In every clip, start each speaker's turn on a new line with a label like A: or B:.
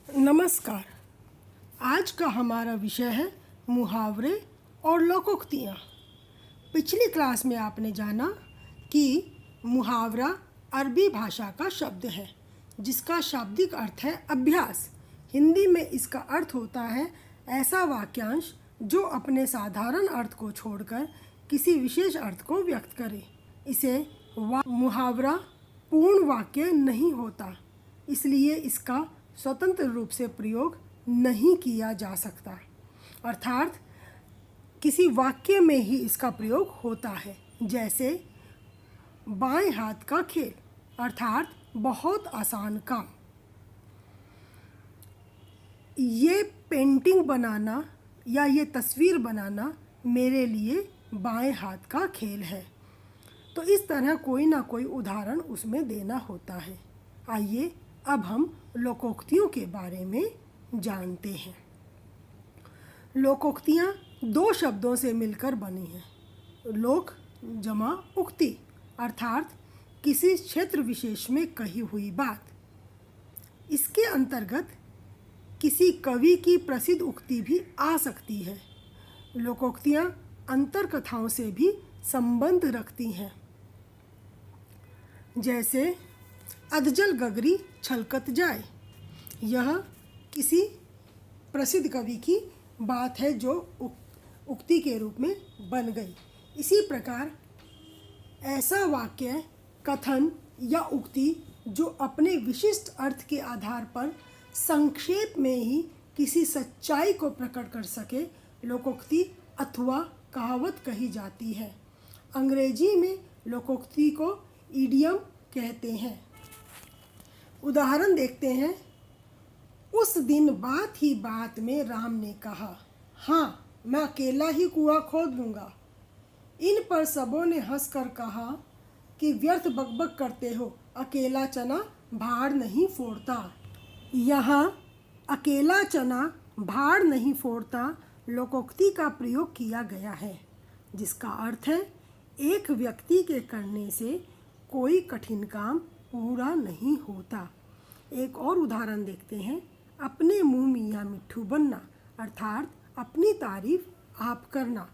A: नमस्कार। आज का हमारा विषय है मुहावरे और लोकोक्तियाँ। पिछली क्लास में आपने जाना कि मुहावरा अरबी भाषा का शब्द है जिसका शाब्दिक अर्थ है अभ्यास। हिंदी में इसका अर्थ होता है ऐसा वाक्यांश जो अपने साधारण अर्थ को छोड़कर किसी विशेष अर्थ को व्यक्त करे। इसे मुहावरा पूर्ण वाक्य नहीं होता, इसलिए इसका स्वतंत्र रूप से प्रयोग नहीं किया जा सकता, अर्थात किसी वाक्य में ही इसका प्रयोग होता है। जैसे बाएं हाथ का खेल, अर्थात बहुत आसान काम। ये पेंटिंग बनाना या ये तस्वीर बनाना मेरे लिए बाएं हाथ का खेल है। तो इस तरह कोई ना कोई उदाहरण उसमें देना होता है। आइए अब हम लोकोक्तियों के बारे में जानते हैं। लोकोक्तियाँ दो शब्दों से मिलकर बनी हैं। लोक जमा उक्ति, अर्थात किसी क्षेत्र विशेष में कही हुई बात। इसके अंतर्गत किसी कवि की प्रसिद्ध उक्ति भी आ सकती है। लोकोक्तियाँ अंतर कथाओं से भी संबंध रखती हैं। जैसे अधजल गगरी छलकत जाए, यह किसी प्रसिद्ध कवि की बात है जो उक्ति के रूप में बन गई। इसी प्रकार ऐसा वाक्य, कथन या उक्ति जो अपने विशिष्ट अर्थ के आधार पर संक्षेप में ही किसी सच्चाई को प्रकट कर सके, लोकोक्ति अथवा कहावत कही जाती है। अंग्रेजी में लोकोक्ति को इडियम कहते हैं। उदाहरण देखते हैं। उस दिन बात ही बात में राम ने कहा, हाँ मैं अकेला ही कुआं खोद लूँगा। इन पर सबों ने हंसकर कहा कि व्यर्थ बकबक करते हो, अकेला चना भाड़ नहीं फोड़ता। यहाँ अकेला चना भाड़ नहीं फोड़ता लोकोक्ति का प्रयोग किया गया है, जिसका अर्थ है एक व्यक्ति के करने से कोई कठिन काम पूरा नहीं होता। एक और उदाहरण देखते हैं। अपने मुँह मियाँ मिट्ठू बनना, अर्थात अपनी तारीफ आप करना।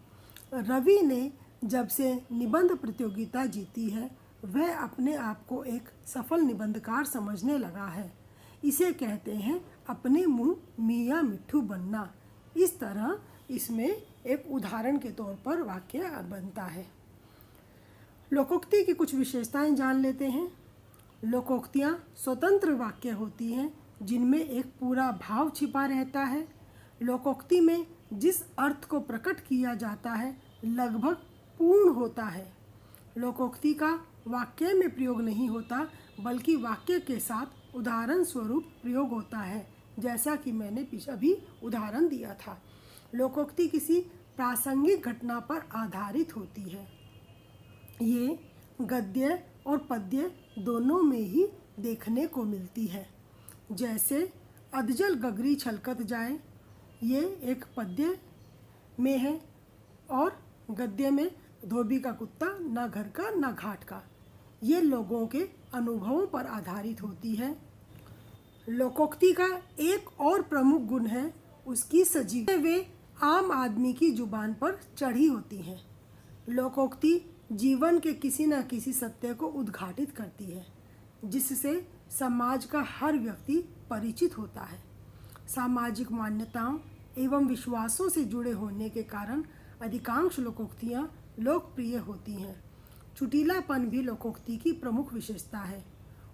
A: रवि ने जब से निबंध प्रतियोगिता जीती है, वह अपने आप को एक सफल निबंधकार समझने लगा है। इसे कहते हैं अपने मुँह मियाँ मिट्ठू बनना। इस तरह इसमें एक उदाहरण के तौर पर वाक्य बनता है। लोकोक्ति की कुछ विशेषताएं जान लेते हैं। लोकोक्तियाँ स्वतंत्र वाक्य होती हैं जिनमें एक पूरा भाव छिपा रहता है। लोकोक्ति में जिस अर्थ को प्रकट किया जाता है लगभग पूर्ण होता है। लोकोक्ति का वाक्य में प्रयोग नहीं होता, बल्कि वाक्य के साथ उदाहरण स्वरूप प्रयोग होता है, जैसा कि मैंने अभी उदाहरण दिया था। लोकोक्ति किसी प्रासंगिक घटना पर आधारित होती है। ये गद्य और पद्य दोनों में ही देखने को मिलती है। जैसे अधजल गगरी छलकत जाए, ये एक पद्य में है, और गद्य में धोबी का कुत्ता ना घर का ना घाट का। ये लोगों के अनुभवों पर आधारित होती है। लोकोक्ति का एक और प्रमुख गुण है उसकी सजी, वे आम आदमी की जुबान पर चढ़ी होती हैं। लोकोक्ति जीवन के किसी न किसी सत्य को उद्घाटित करती है, जिससे समाज का हर व्यक्ति परिचित होता है। सामाजिक मान्यताओं एवं विश्वासों से जुड़े होने के कारण अधिकांश लोकोक्तियाँ लोकप्रिय होती हैं। चुटीलापन भी लोकोक्ति की प्रमुख विशेषता है।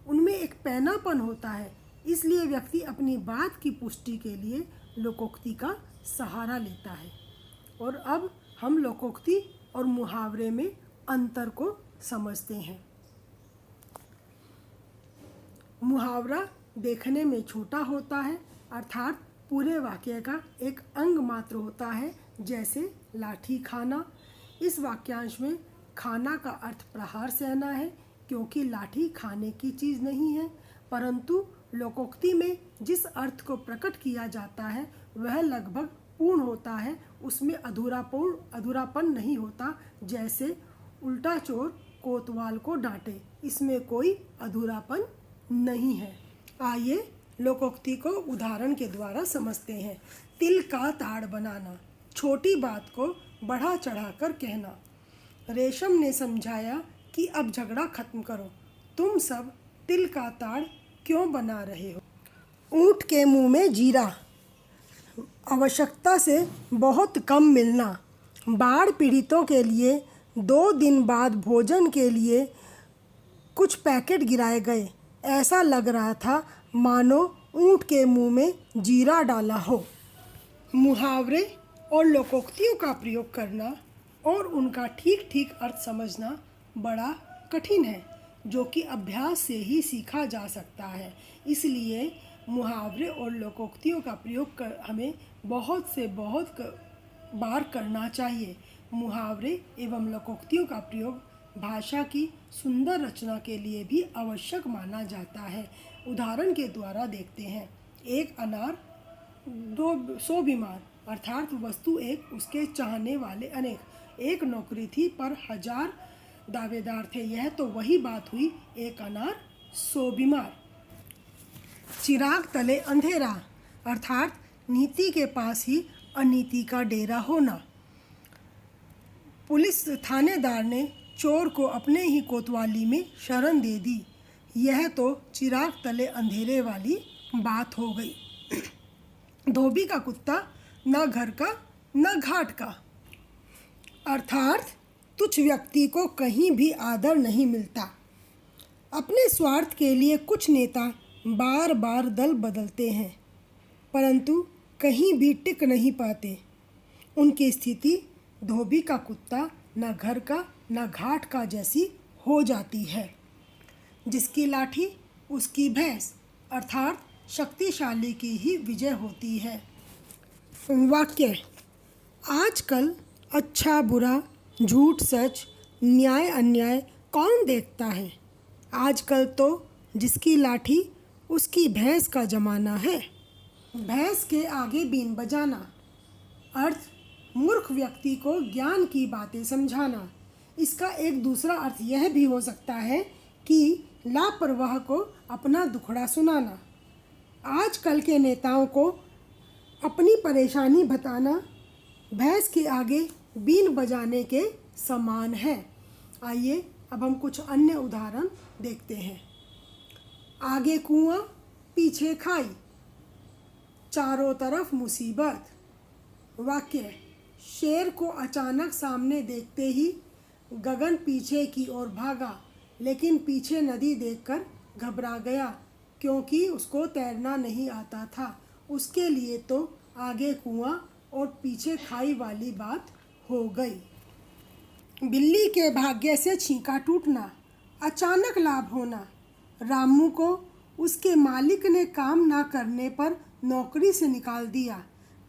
A: उनमें एक पैनापन होता है, इसलिए व्यक्ति अपनी बात की पुष्टि के लिए लोकोक्ति का सहारा लेता है। और अब हम लोकोक्ति और मुहावरे में अंतर को समझते हैं। मुहावरा देखने में छोटा होता है, अर्थात पूरे वाक्य का एक अंग मात्र होता है। जैसे लाठी खाना। इस वाक्यांश में खाना का अर्थ प्रहार सहना है, क्योंकि लाठी खाने की चीज़ नहीं है। परंतु लोकोक्ति में जिस अर्थ को प्रकट किया जाता है वह लगभग पूर्ण होता है, उसमें अधूरापन नहीं होता। जैसे उल्टा चोर कोतवाल को डांटे, इसमें कोई अधूरापन नहीं है। आइए लोकोक्ति को उदाहरण के द्वारा समझते हैं। तिल का ताड़ बनाना, छोटी बात को बढ़ा चढ़ाकर कहना। रेशम ने समझाया कि अब झगड़ा खत्म करो, तुम सब तिल का ताड़ क्यों बना रहे हो। ऊँट के मुंह में जीरा, आवश्यकता से बहुत कम मिलना। बाढ़ पीड़ितों के लिए 2 दिन बाद भोजन के लिए कुछ पैकेट गिराए गए। ऐसा लग रहा था मानो ऊँट के मुंह में जीरा डाला हो। मुहावरे और लोकोक्तियों का प्रयोग करना और उनका ठीक ठीक अर्थ समझना बड़ा कठिन है, जो कि अभ्यास से ही सीखा जा सकता है। इसलिए मुहावरे और लोकोक्तियों का प्रयोग हमें बहुत से बहुत बार करना चाहिए। मुहावरे एवं लोकोक्तियों का प्रयोग भाषा की सुंदर रचना के लिए भी आवश्यक माना जाता है। उदाहरण के द्वारा देखते हैं। एक अनार 100 बीमार, अर्थात वस्तु एक, उसके चाहने वाले अनेक। एक नौकरी थी पर 1000 दावेदार थे। यह तो वही बात हुई, एक अनार 100 बीमार। चिराग तले अंधेरा, अर्थात नीति के पास ही अनीति का डेरा होना। पुलिस थानेदार ने चोर को अपने ही कोतवाली में शरण दे दी। यह तो चिराग तले अंधेरे वाली बात हो गई। धोबी का कुत्ता, न घर का न घाट का, अर्थात तुच्छ व्यक्ति को कहीं भी आदर नहीं मिलता। अपने स्वार्थ के लिए कुछ नेता बार बार दल बदलते हैं, परंतु कहीं भी टिक नहीं पाते। उनकी स्थिति धोबी का कुत्ता, न घर का न घाट का जैसी हो जाती है। जिसकी लाठी उसकी भैंस, अर्थात शक्तिशाली की ही विजय होती है। वाक्य। आजकल अच्छा बुरा, झूठ सच, न्याय अन्याय कौन देखता है। आजकल तो जिसकी लाठी उसकी भैंस का जमाना है। भैंस के आगे बीन बजाना, अर्थ मूर्ख व्यक्ति को ज्ञान की बातें समझाना। इसका एक दूसरा अर्थ यह भी हो सकता है कि लापरवाह को अपना दुखड़ा सुनाना। आजकल के नेताओं को अपनी परेशानी बताना भैंस के आगे बीन बजाने के समान है। आइए अब हम कुछ अन्य उदाहरण देखते हैं। आगे कुआं पीछे खाई, चारों तरफ मुसीबत। वाक्य। शेर को अचानक सामने देखते ही गगन पीछे की ओर भागा, लेकिन पीछे नदी देखकर घबरा गया क्योंकि उसको तैरना नहीं आता था। उसके लिए तो आगे कुआं और पीछे खाई वाली बात हो गई। बिल्ली के भाग्य से छींका टूटना, अचानक लाभ होना। रामू को उसके मालिक ने काम ना करने पर नौकरी से निकाल दिया,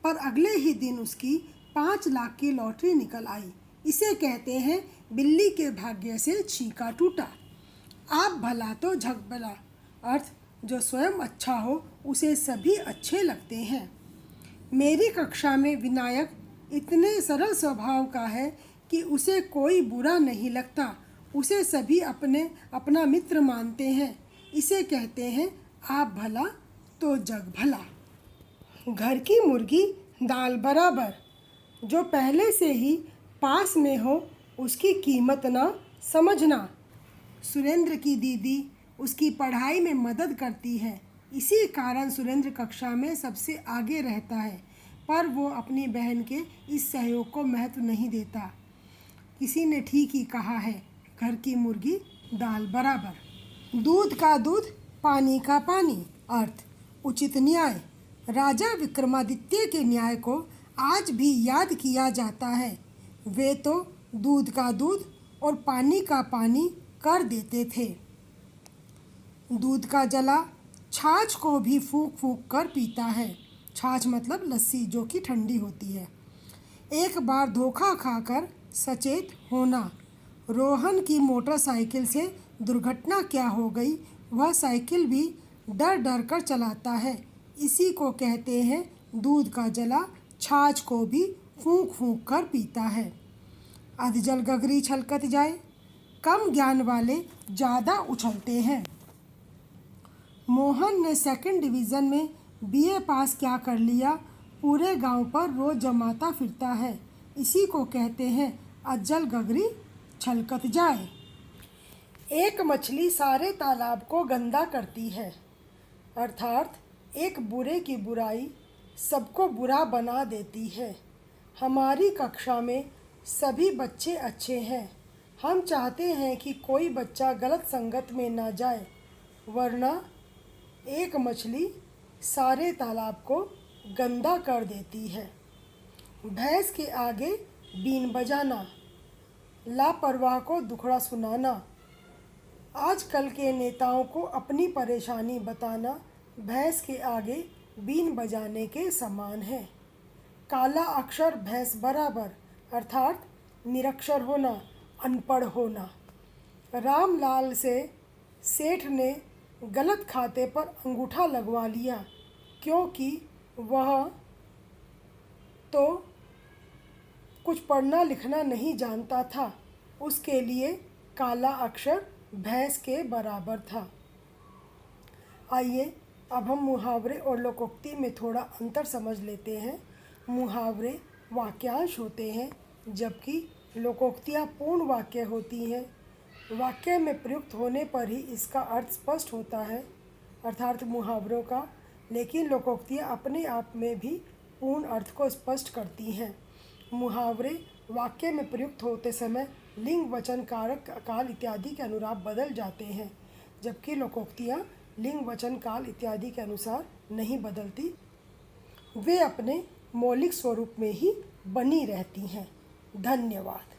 A: पर अगले ही दिन उसकी 5 लाख की लॉटरी निकल आई। इसे कहते हैं बिल्ली के भाग्य से छींका टूटा। आप भला तो झक भला, अर्थ जो स्वयं अच्छा हो उसे सभी अच्छे लगते हैं। मेरी कक्षा में विनायक इतने सरल स्वभाव का है कि उसे कोई बुरा नहीं लगता। उसे सभी अपना मित्र मानते हैं। इसे कहते हैं आप भला तो जग भला। घर की मुर्गी दाल बराबर, जो पहले से ही पास में हो उसकी कीमत ना समझना। सुरेंद्र की दीदी उसकी पढ़ाई में मदद करती है, इसी कारण सुरेंद्र कक्षा में सबसे आगे रहता है, पर वो अपनी बहन के इस सहयोग को महत्व नहीं देता। किसी ने ठीक ही कहा है, घर की मुर्गी दाल बराबर। दूध का दूध पानी का पानी, अर्थ उचित न्याय। राजा विक्रमादित्य के न्याय को आज भी याद किया जाता है। वे तो दूध का दूध और पानी का पानी कर देते थे। दूध का जला छाछ को भी फूंक फूंक कर पीता है। छाछ मतलब लस्सी, जो कि ठंडी होती है। एक बार धोखा खाकर सचेत होना। रोहन की मोटरसाइकिल से दुर्घटना क्या हो गई, वह साइकिल भी डर डर कर चलाता है। इसी को कहते हैं दूध का जला छाछ को भी फूंक फूंक कर पीता है। अधजल गगरी छलकत जाए, कम ज्ञान वाले ज़्यादा उछलते हैं। मोहन ने सेकंड डिवीज़न में बीए पास क्या कर लिया, पूरे गांव पर रोज जमाता फिरता है। इसी को कहते हैं अज्जल गगरी छलकत जाए। एक मछली सारे तालाब को गंदा करती है, अर्थात एक बुरे की बुराई सबको बुरा बना देती है। हमारी कक्षा में सभी बच्चे अच्छे हैं। हम चाहते हैं कि कोई बच्चा गलत संगत में ना जाए, वरना एक मछली सारे तालाब को गंदा कर देती है। भैंस के आगे बीन बजाना, लापरवाह को दुखड़ा सुनाना, आजकल के नेताओं को अपनी परेशानी बताना भैंस के आगे बीन बजाने के समान है। काला अक्षर भैंस बराबर, अर्थात निरक्षर होना, अनपढ़ होना। रामलाल से सेठ ने गलत खाते पर अंगूठा लगवा लिया, क्योंकि वह तो कुछ पढ़ना लिखना नहीं जानता था। उसके लिए काला अक्षर भैंस के बराबर था। आइए अब हम मुहावरे और लोकोक्ति में थोड़ा अंतर समझ लेते हैं। मुहावरे वाक्यांश होते हैं, जबकि लोकोक्तियाँ पूर्ण वाक्य होती हैं। वाक्य में प्रयुक्त होने पर ही इसका अर्थ स्पष्ट होता है, अर्थात मुहावरों का, लेकिन लोकोक्तियाँ अपने आप में भी पूर्ण अर्थ को स्पष्ट करती हैं। मुहावरे वाक्य में प्रयुक्त होते समय लिंग, वचन, कारक, काल इत्यादि के अनुराग बदल जाते हैं, जबकि लोकोक्तियाँ लिंग, वचन, काल इत्यादि के अनुसार नहीं बदलती। वे अपने मौलिक स्वरूप में ही बनी रहती हैं। धन्यवाद।